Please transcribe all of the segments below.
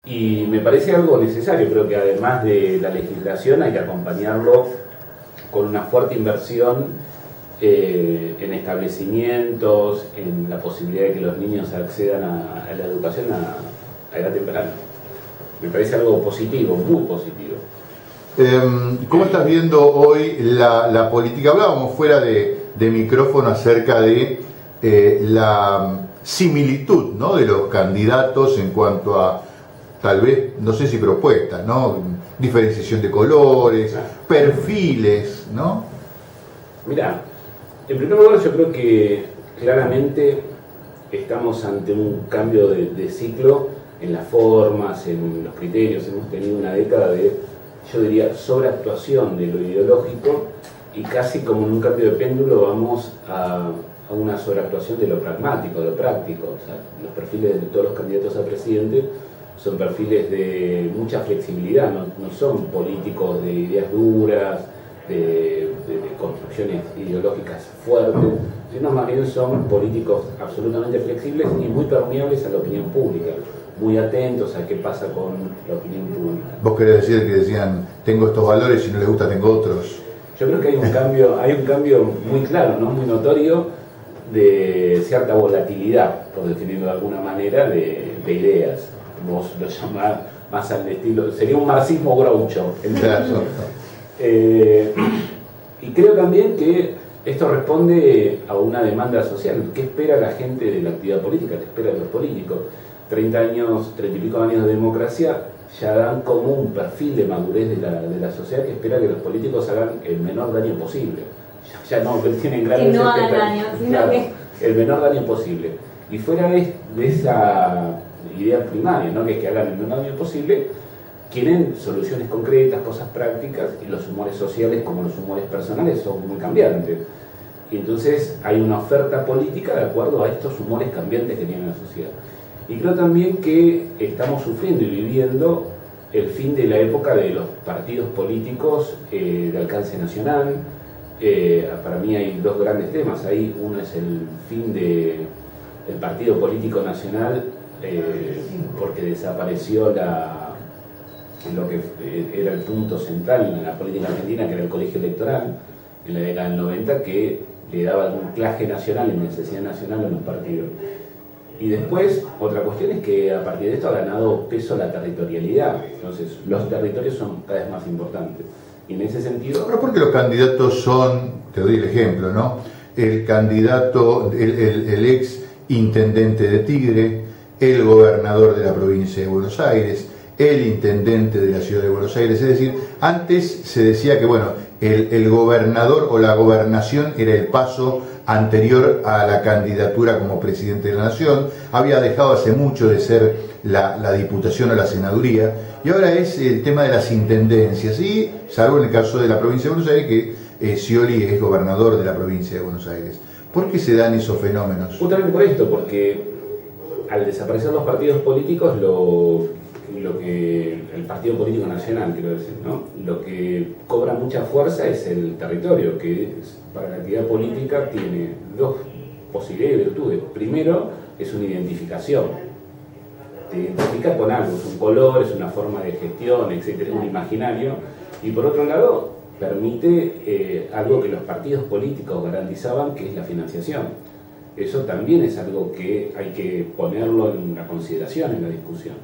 Y me parece algo necesario. Creo que además de la legislación hay que acompañarlo con una fuerte inversión en establecimientos, en la posibilidad de que los niños accedan a la educación a edad temprana. Me parece algo positivo, muy positivo. ¿Cómo estás viendo hoy la política? Hablábamos fuera de micrófono acerca de la similitud, ¿no?, de los candidatos en cuanto a, tal vez, no sé si propuestas, ¿no?, diferenciación de colores, perfiles, ¿no? Mirá, en primer lugar yo creo que claramente estamos ante un cambio de ciclo en las formas, en los criterios. Hemos tenido una década de, yo diría, sobreactuación de lo ideológico, y casi como en un cambio de péndulo vamos a una sobreactuación de lo pragmático, de lo práctico. O sea, los perfiles de todos los candidatos a presidente son perfiles de mucha flexibilidad, no son políticos de ideas duras, de construcciones ideológicas fuertes, sino más bien son políticos absolutamente flexibles y muy permeables a la opinión pública, muy atentos a qué pasa con la opinión pública. ¿Vos querés decir que decían, tengo estos valores y si no les gusta tengo otros? Yo creo que hay un cambio muy claro, ¿no?, muy notorio, de cierta volatilidad, por definirlo de alguna manera, de ideas. Vos lo llamás más al estilo, sería un marxismo groucho. Y creo también que esto responde a una demanda social. ¿Qué espera la gente de la actividad política? ¿Qué espera de los políticos? 30 y pico años de democracia ya dan como un perfil de madurez de la sociedad que espera que los políticos hagan el menor daño posible. Ya no, que tienen grandes que no hagan daño, sino claro, que... el menor daño posible. Y fuera de esa idea primaria, ¿no?, que es que hagan el menor daño posible, quieren soluciones concretas, cosas prácticas, y los humores sociales como los humores personales son muy cambiantes. Y entonces hay una oferta política de acuerdo a estos humores cambiantes que tiene la sociedad. Y creo también que estamos sufriendo y viviendo el fin de la época de los partidos políticos de alcance nacional. Para mí hay dos grandes temas ahí. Uno es el fin del partido político nacional, porque desapareció lo que era el punto central en la política argentina, que era el colegio electoral, en la década del 90, que le daba algún anclaje nacional y necesidad nacional a los partidos. Y después, otra cuestión es que a partir de esto ha ganado peso la territorialidad. Entonces, los territorios son cada vez más importantes. Y en ese sentido... Pero porque los candidatos son, te doy el ejemplo, ¿no?, el candidato, el ex intendente de Tigre, el gobernador de la provincia de Buenos Aires, el intendente de la ciudad de Buenos Aires. Es decir, antes se decía que, bueno, el gobernador o la gobernación era el paso anterior a la candidatura como presidente de la nación, había dejado hace mucho de ser la diputación o la senaduría, y ahora es el tema de las intendencias, y salvo en el caso de la provincia de Buenos Aires, que Scioli es gobernador de la provincia de Buenos Aires. ¿Por qué se dan esos fenómenos? Justamente por esto, porque al desaparecer los partidos políticos, lo que el partido político nacional, quiero decir, ¿no?, lo que cobra mucha fuerza es el territorio, que para la actividad política tiene dos posibilidades y virtudes. Primero, es una identificación. Te identifica con algo, es un color, es una forma de gestión, etcétera, es un imaginario. Y por otro lado, permite algo que los partidos políticos garantizaban, que es la financiación. Eso también es algo que hay que ponerlo en la consideración, en la discusión.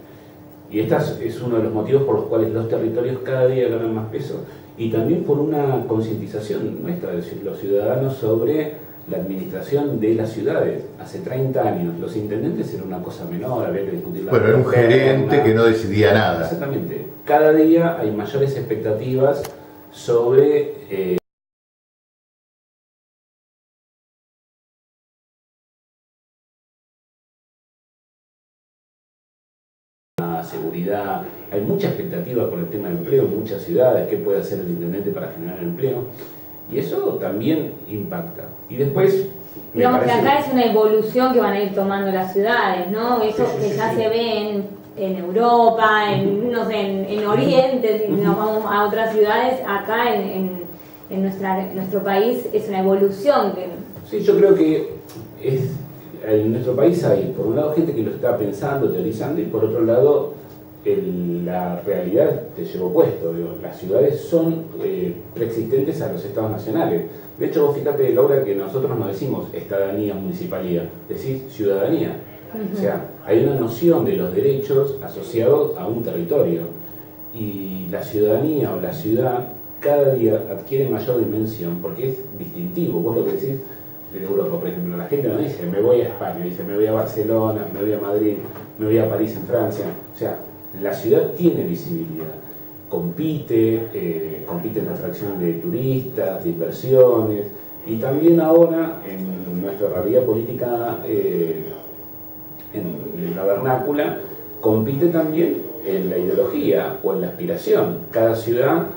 Y este es uno de los motivos por los cuales los territorios cada día ganan más peso, y también por una concientización nuestra de los ciudadanos sobre la administración de las ciudades. Hace 30 años los intendentes eran una cosa menor, había que discutir la... Bueno, era un gerente que no decidía nada. Exactamente. Cada día hay mayores expectativas sobre... seguridad, hay mucha expectativa por el tema del empleo en muchas ciudades, qué puede hacer el intendente para generar empleo, y eso también impacta. Y después... Digamos que acá es una evolución que van a ir tomando las ciudades, ¿no? Eso que ya se ve en Europa, no sé, en Oriente, si nos vamos a otras ciudades, acá en nuestro país es una evolución. Sí, yo creo que en nuestro país hay, por un lado, gente que lo está pensando, teorizando, y por otro lado, la realidad te llevó puesto. Digo, las ciudades son preexistentes a los estados nacionales. De hecho, vos fíjate, Laura, que nosotros no decimos estadanía, municipalidad, decís ciudadanía. O sea, hay una noción de los derechos asociados a un territorio. Y la ciudadanía o la ciudad cada día adquiere mayor dimensión porque es distintivo. Vos lo que decís de Europa, por ejemplo, la gente no dice me voy a España, dice me voy a Barcelona, me voy a Madrid, me voy a París en Francia. O sea, la ciudad tiene visibilidad, compite en la atracción de turistas, de inversiones, y también ahora en nuestra realidad política, en la vernácula, compite también en la ideología o en la aspiración. Cada ciudad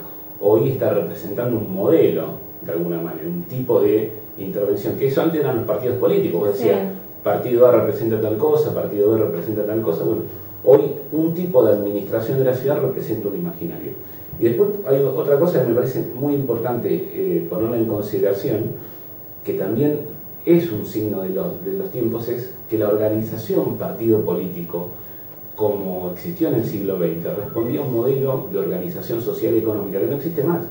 hoy está representando un modelo, de alguna manera, un tipo de intervención, que eso antes eran los partidos políticos. Vos decías, partido A representa tal cosa, partido B representa tal cosa. Bueno, hoy un tipo de administración de la ciudad representa un imaginario. Y después hay otra cosa que me parece muy importante ponerla en consideración, que también es un signo de los tiempos, es que la organización partido político, como existió en el siglo XX, respondía a un modelo de organización social y económica que no existe más.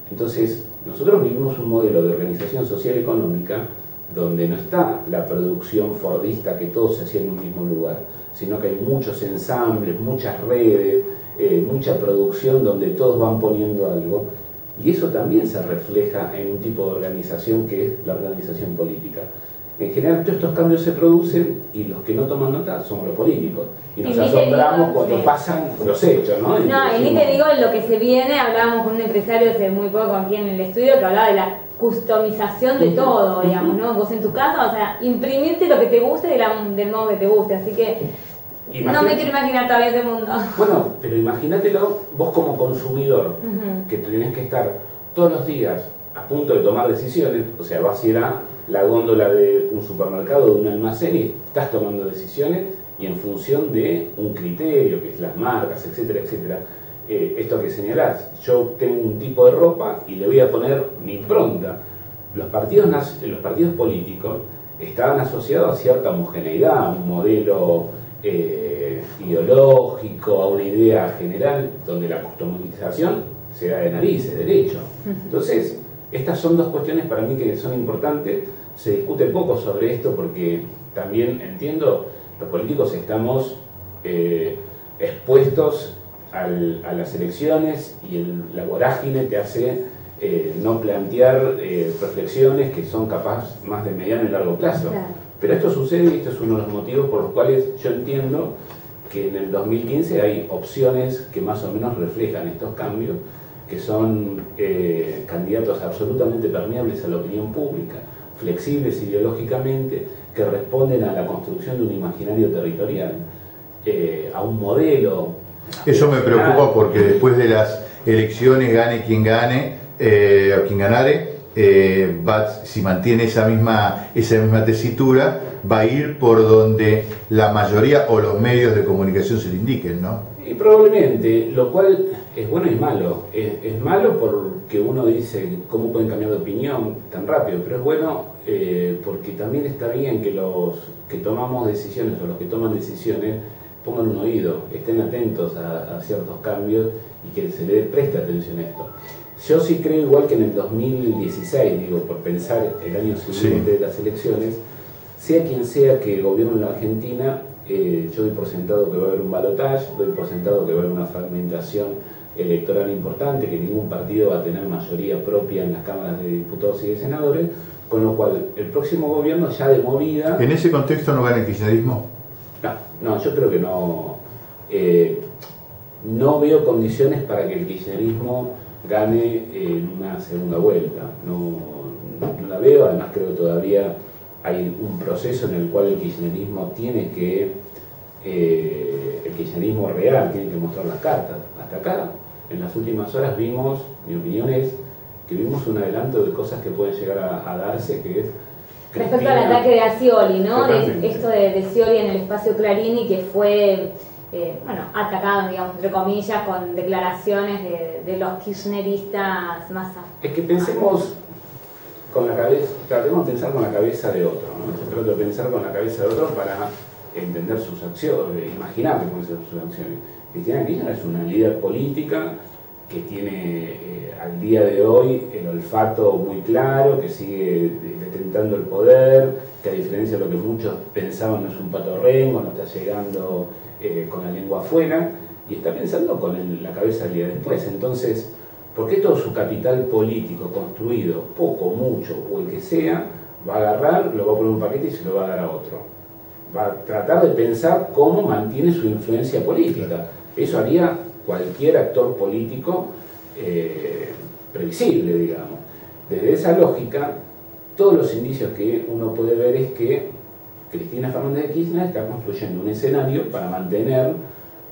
Entonces, nosotros vivimos un modelo de organización social y económica donde no está la producción fordista que todo se hacía en un mismo lugar, sino que hay muchos ensambles, muchas redes, mucha producción donde todos van poniendo algo, y eso también se refleja en un tipo de organización que es la organización política. En general todos estos cambios se producen y los que no toman nota somos los políticos. Y nos asombramos cuando pasan los hechos, ¿no? No, y ni te digo lo que se viene. Hablábamos con un empresario hace muy poco aquí en el estudio que hablaba de la customización de todo, digamos, ¿no? Vos en tu casa, o sea, imprimirte lo que te guste del modo que te guste, así que no me quiero imaginar todavía ese mundo. Bueno, pero imagínatelo vos como consumidor, que tenés que estar todos los días a punto de tomar decisiones, o sea, vas a ir a la góndola de un supermercado, de un almacén, y estás tomando decisiones y en función de un criterio, que es las marcas, etcétera, etcétera. Esto que señalás, yo tengo un tipo de ropa y le voy a poner mi impronta. Los partidos políticos estaban asociados a cierta homogeneidad, a un modelo ideológico, a una idea general, donde la customización se da de narices, derecho. Entonces, estas son dos cuestiones para mí que son importantes. Se discute poco sobre esto porque también entiendo, los políticos estamos expuestos a las elecciones y la vorágine te hace no plantear reflexiones que son capaz más de mediano y largo plazo. Claro. Pero esto sucede y esto es uno de los motivos por los cuales yo entiendo que en el 2015 hay opciones que más o menos reflejan estos cambios, que son candidatos absolutamente permeables a la opinión pública, flexibles ideológicamente, que responden a la construcción de un imaginario territorial, a un modelo. Eso me preocupa porque después de las elecciones, gane quien gane, o quien ganare, si mantiene esa misma tesitura, va a ir por donde la mayoría o los medios de comunicación se le indiquen, ¿no? Y probablemente, lo cual es bueno y malo. Es malo porque uno dice cómo pueden cambiar de opinión tan rápido, pero es bueno porque también está bien que los que tomamos decisiones o los que toman decisiones pongan un oído, estén atentos a ciertos cambios y que se le preste atención a esto. Yo sí creo, igual que en el 2016, digo, por pensar el año siguiente de las elecciones, sea quien sea que gobierne en la Argentina, yo doy por sentado que va a haber un balotaje, doy por sentado que va a haber una fragmentación electoral importante, que ningún partido va a tener mayoría propia en las cámaras de diputados y de senadores, con lo cual el próximo gobierno ya de movida... ¿En ese contexto no gana el kirchnerismo? No, yo creo que no. No veo condiciones para que el kirchnerismo gane en una segunda vuelta. No la veo, además creo que todavía hay un proceso en el cual el kirchnerismo el kirchnerismo real tiene que mostrar las cartas. Hasta acá, en las últimas horas vimos, mi opinión es, que vimos un adelanto de cosas que pueden llegar a darse, que es respecto al ataque de Scioli, ¿no? Esto de Scioli en el espacio Clarín, y que fue atacado, digamos, entre comillas, con declaraciones de los kirchneristas más... Es que pensemos con la cabeza, tratemos de pensar con la cabeza de otro, ¿no? Yo trato de pensar con la cabeza de otro para entender sus acciones, imaginar cómo son sus acciones. Cristina Kirchner es una líder política que tiene al día de hoy el olfato muy claro, que sigue detentando el poder, que a diferencia de lo que muchos pensaban no es un patorrengo, no está llegando con la lengua afuera, y está pensando con la cabeza el día después. Entonces, ¿por qué todo su capital político construido, poco, mucho o el que sea, va a agarrar, lo va a poner en un paquete y se lo va a dar a otro? Va a tratar de pensar cómo mantiene su influencia política. Eso haría cualquier actor político previsible, digamos. Desde esa lógica, todos los indicios que uno puede ver es que Cristina Fernández de Kirchner está construyendo un escenario para mantener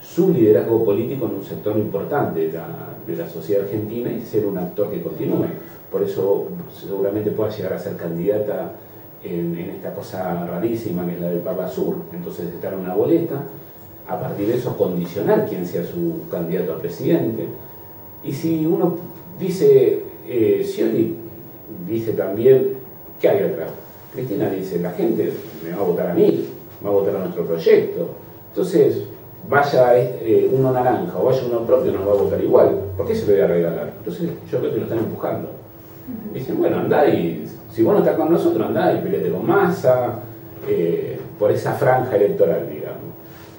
su liderazgo político en un sector importante de la sociedad argentina y ser un actor que continúe. Por eso seguramente pueda llegar a ser candidata en esta cosa rarísima que es la del Papa Sur. Entonces estar en una boleta, a partir de eso condicionar quién sea su candidato a presidente. Y si uno dice, Scioli dice también, ¿qué hay atrás? Cristina dice, la gente me va a votar a mí, va a votar a nuestro proyecto. Entonces, vaya uno naranja o vaya uno propio, nos va a votar igual. ¿Por qué se lo voy a regalar? Entonces, yo creo que lo están empujando. Dicen, bueno, andá y, si vos no estás con nosotros, andá y peleate con Massa, por esa franja electoral, digamos.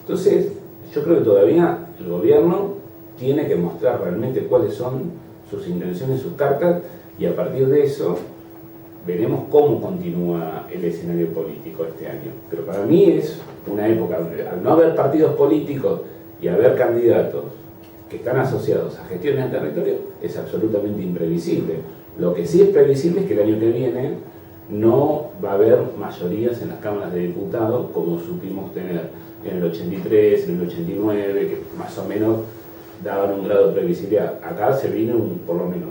Entonces, yo creo que todavía el gobierno tiene que mostrar realmente cuáles son sus intenciones, sus cartas, y a partir de eso veremos cómo continúa el escenario político este año. Pero para mí es una época donde, al no haber partidos políticos y haber candidatos que están asociados a gestiones del territorio, es absolutamente imprevisible. Lo que sí es previsible es que el año que viene no va a haber mayorías en las cámaras de diputados como supimos tener en el 83, en el 89, que más o menos daban un grado de previsibilidad. Acá se vino por lo menos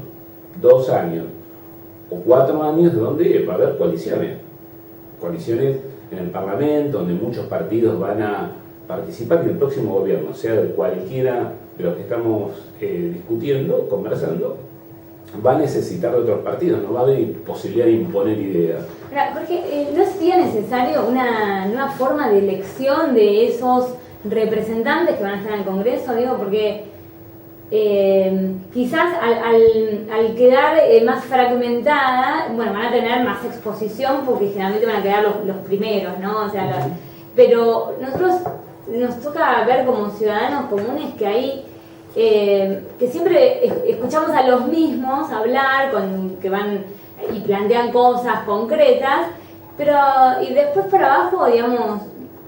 2 años o 4 años donde va a haber coaliciones en el Parlamento, donde muchos partidos van a participar y el próximo gobierno, sea de cualquiera de los que estamos discutiendo, conversando, va a necesitar de otros partidos, no va a haber posibilidad de imponer ideas. Jorge, ¿no sería necesario una nueva forma de elección de esos representantes que van a estar en el Congreso? Digo, porque quizás al quedar más fragmentada, bueno, van a tener más exposición porque generalmente van a quedar los primeros, ¿no? O sea, pero nosotros nos toca ver como ciudadanos comunes que hay que siempre escuchamos a los mismos hablar, que van y plantean cosas concretas, pero y después para abajo, digamos,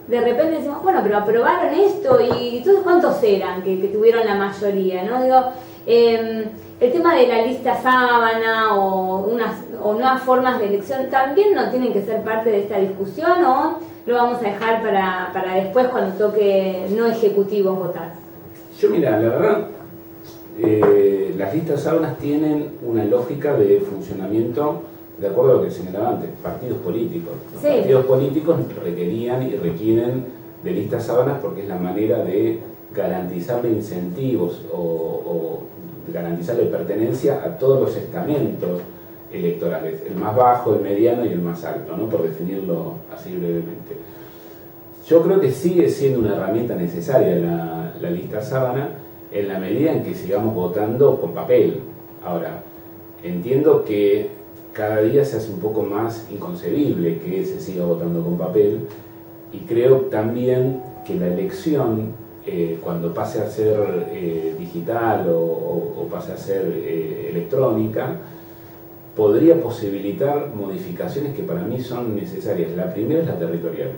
de repente decimos, bueno, pero aprobaron esto y entonces ¿cuántos eran que tuvieron la mayoría? ¿No? Digo, el tema de la lista sábana o nuevas formas de elección también no tienen que ser parte de esta discusión, o lo vamos a dejar para después cuando toque no ejecutivos votar. Yo mira, la verdad, las listas sábanas tienen una lógica de funcionamiento de acuerdo a lo que señalaba antes, partidos políticos. Los partidos políticos requerían y requieren de listas sábanas porque es la manera de garantizarle incentivos o garantizarle pertenencia a todos los estamentos electorales, el más bajo, el mediano y el más alto, ¿no? Por definirlo así brevemente. Yo creo que sigue siendo una herramienta necesaria la lista sábana en la medida en que sigamos votando con papel. Ahora, entiendo que cada día se hace un poco más inconcebible que se siga votando con papel, y creo también que la elección, cuando pase a ser digital o pase a ser electrónica, podría posibilitar modificaciones que para mí son necesarias. La primera es la territorial.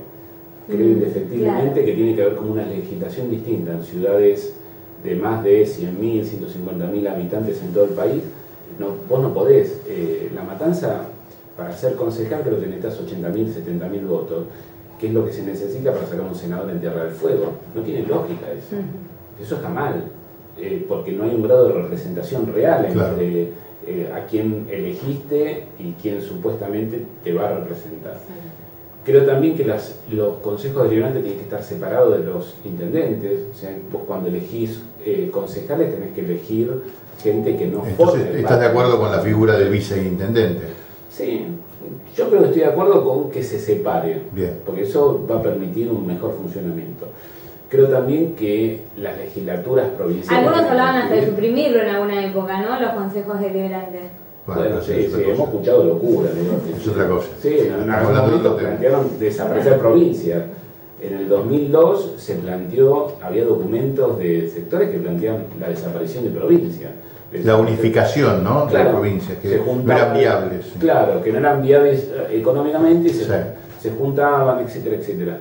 Creo indefectiblemente que tiene que haber como una legislación distinta en ciudades de más de 100.000, 150.000 habitantes en todo el país. No, vos no podés. La Matanza, para ser concejal, creo que necesitas 80.000, 70.000 votos, que es lo que se necesita para sacar un senador en Tierra del Fuego. No tiene lógica eso. Eso está mal, porque no hay un grado de representación real entre a quién elegiste y quién supuestamente te va a representar. Creo también que los consejos deliberantes tienen que estar separados de los intendentes. O sea, vos cuando elegís concejales tenés que elegir gente que no... Entonces, ¿estás de acuerdo con la figura del viceintendente? Sí, yo creo que estoy de acuerdo con que se separe. Bien. Porque eso va a permitir un mejor funcionamiento. Creo también que las legislaturas provinciales... Algunos hablaban hasta de suprimirlo en alguna época, ¿no? Los consejos deliberantes. Bueno, sí, hemos escuchado locura. ¿no? Es otra cosa. Sí, en algún momento plantearon desaparecer provincias. En el 2002 se planteó, había documentos de sectores que planteaban la desaparición de provincias. La unificación, ¿no? Claro, de las provincias, que juntaban, no eran viables. Claro, que no eran viables económicamente y Sí. se juntaban, etcétera, etcétera.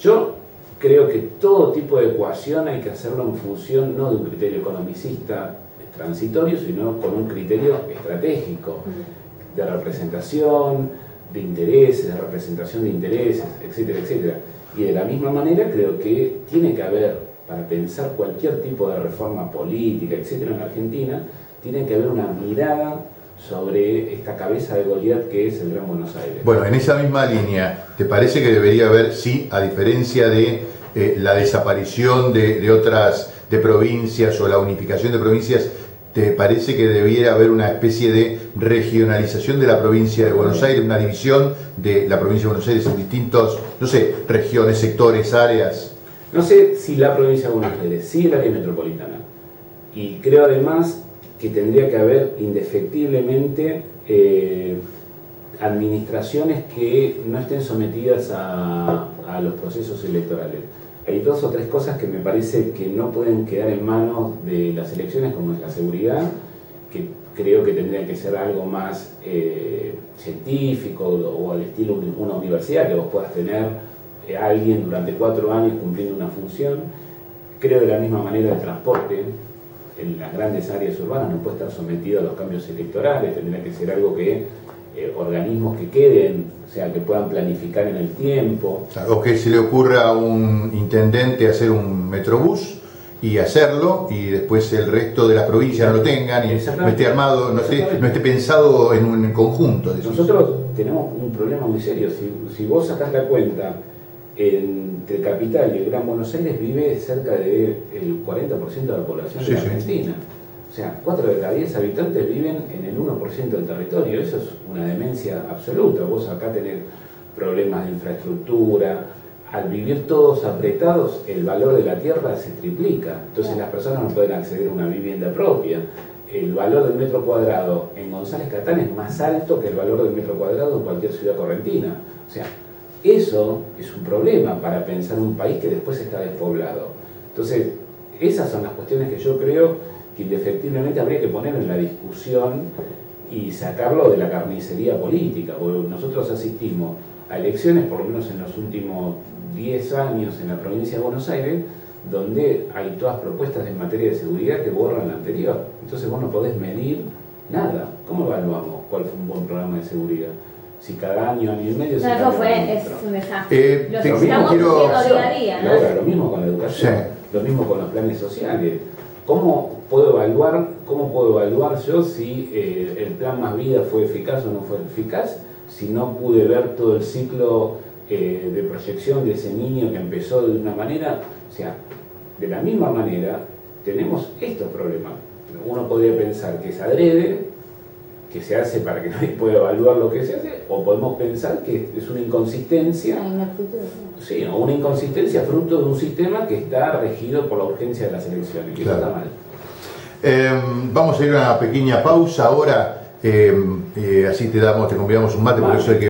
Yo creo que todo tipo de ecuación hay que hacerlo en función no de un criterio economicista transitorio, sino con un criterio estratégico, de representación, de intereses, de representación de intereses, etcétera, etcétera. Y de la misma manera creo que tiene que haber, para pensar cualquier tipo de reforma política, etcétera, en la Argentina, tiene que haber una mirada sobre esta cabeza de Goliat que es el Gran Buenos Aires. Bueno, en esa misma línea, ¿te parece que debería haber, sí, a diferencia de la desaparición de otras de provincias o la unificación de provincias, ¿te parece que debiera haber una especie de regionalización de la provincia de Buenos Aires, una división de la provincia de Buenos Aires en distintos, no sé, regiones, sectores, áreas? No sé si la provincia de Buenos Aires, sí el área metropolitana. Y creo además que tendría que haber indefectiblemente administraciones que no estén sometidas a los procesos electorales. Hay dos o tres cosas que me parece que no pueden quedar en manos de las elecciones, como es la seguridad, que creo que tendría que ser algo más científico o al estilo de una universidad, que vos puedas tener a alguien durante 4 años cumpliendo una función. Creo de la misma manera el transporte en las grandes áreas urbanas no puede estar sometido a los cambios electorales, tendría que ser algo que organismos que queden, o sea, que puedan planificar en el tiempo. O que se le ocurra a un intendente hacer un metrobús y hacerlo, y después el resto de las provincias no lo tengan, y no esté armado, no esté pensado en un conjunto. Nosotros tenemos un problema muy serio. Si vos sacás la cuenta, entre Capital y el Gran Buenos Aires vive cerca del 40% de la población de la Argentina. O sea, 4 de cada 10 habitantes viven en el 1% del territorio. Eso es una demencia absoluta. Vos acá tenés problemas de infraestructura. Al vivir todos apretados, el valor de la tierra se triplica. Entonces las personas no pueden acceder a una vivienda propia. El valor del metro cuadrado en González Catán es más alto que el valor del metro cuadrado en cualquier ciudad correntina. O sea, eso es un problema para pensar un país que después está despoblado. Entonces, esas son las cuestiones que yo creo que indefectiblemente habría que poner en la discusión y sacarlo de la carnicería política, porque nosotros asistimos a elecciones, por lo menos en los últimos 10 años en la provincia de Buenos Aires, donde hay todas propuestas en materia de seguridad que borran la anterior. Entonces vos no podés medir nada. ¿Cómo evaluamos cuál fue un buen programa de seguridad? Si cada año y medio se eso es un desastre. Lo estamos haciendo día a día, ¿no? Lo mismo con la educación, lo mismo con los planes sociales. ¿Cómo puedo evaluar yo si el plan Más Vida fue eficaz o no fue eficaz, si no pude ver todo el ciclo de proyección de ese niño que empezó de una manera? O sea, de la misma manera tenemos estos problemas. Uno podría pensar que es adrede, que se hace para que nadie pueda evaluar lo que se hace, o podemos pensar que es una inconsistencia, sí, o una inconsistencia fruto de un sistema que está regido por la urgencia de las elecciones, y eso está mal. Vamos a ir a una pequeña pausa ahora, así te convidamos un mate, porque eso hay que